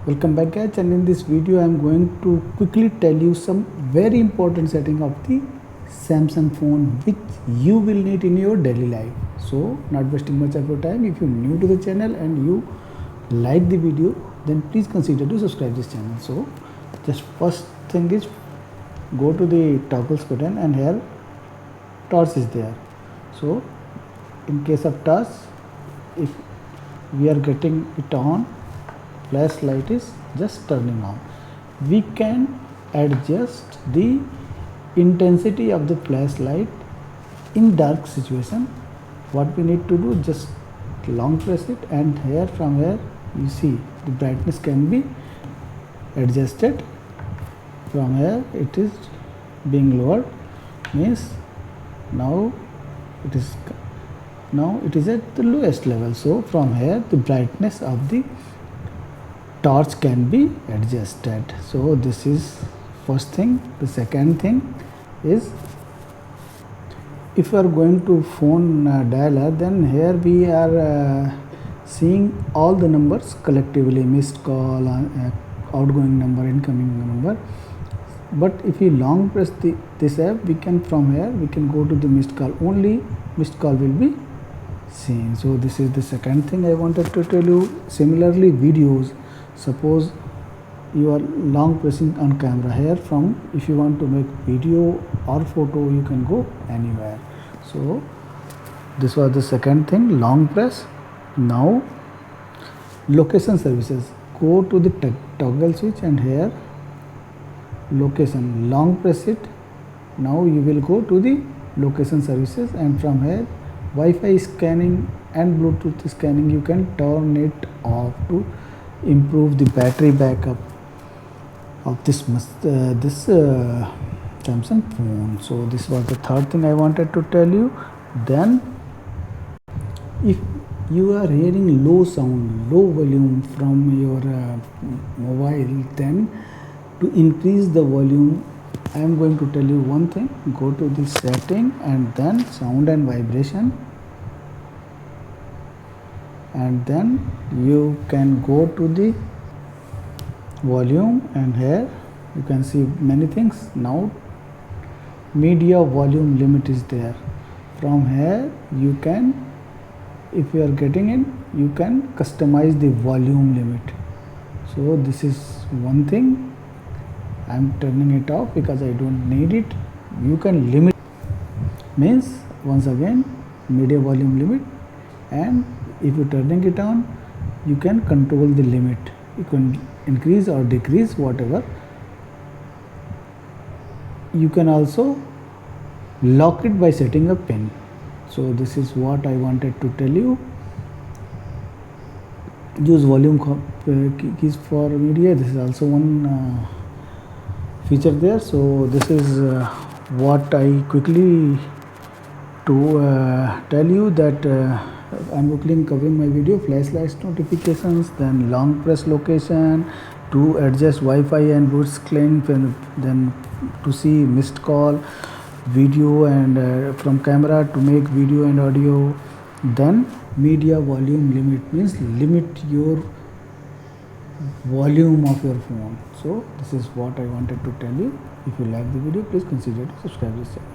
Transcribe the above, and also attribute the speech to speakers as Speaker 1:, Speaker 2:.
Speaker 1: Welcome back guys, and in this video I am going to quickly tell you some very important setting of the Samsung phone which you will need in your daily life. So not wasting much of your time, if you're new to the channel and you like the video, then please consider to subscribe this channel. So just first thing is go to the toggles button, and here torch is there. So in case of torch, if we are getting it on, flashlight is just turning on, we can adjust the intensity of the flashlight in dark situation. What we need to do, just long press it, and here from here you see the brightness can be adjusted. From here it is being lowered, means now it is at the lowest level. So from here the brightness of the torch can be adjusted. So this is first thing. The second thing is, if you are going to phone dialer, then here we are seeing all the numbers collectively, missed call, outgoing number, incoming number. But if we long press this app, we can from here we can go to the missed call, only missed call will be seen. So this is the second thing I wanted to tell you. Similarly, videos, suppose you are long pressing on camera, here from if you want to make video or photo, you can go anywhere. So this was the second thing, long press. Now location services, go to the toggle switch, and here location, long press it. Now you will go to the location services, and from here Wi-Fi scanning and Bluetooth scanning, you can turn it off to improve the battery backup of this Samsung phone. So this was the third thing I wanted to tell you. Then if you are hearing low sound, low volume from your mobile, then to increase the volume, I am going to tell you one thing. Go to the setting and then sound and vibration, and then you can go to the volume, and here you can see many things. Now media volume limit is there. From here you can, if you are getting in, you can customize the volume limit. So this is one thing. I am turning it off because I don't need it. You can limit, means once again media volume limit, and if you turning it on, you can control the limit. You can increase or decrease, whatever. You can also lock it by setting a pin. So this is what I wanted to tell you. Use volume keys for media. This is also one feature there. So this is what I quickly to tell you, that I'm quickly covering my video. Flashlight notifications, then long press location to adjust Wi-Fi and Bluetooth claim, then to see missed call, video, and from camera to make video and audio. Then media volume limit, means limit your volume of your phone. So this is what I wanted to tell you. If you like the video, please consider to subscribe this channel.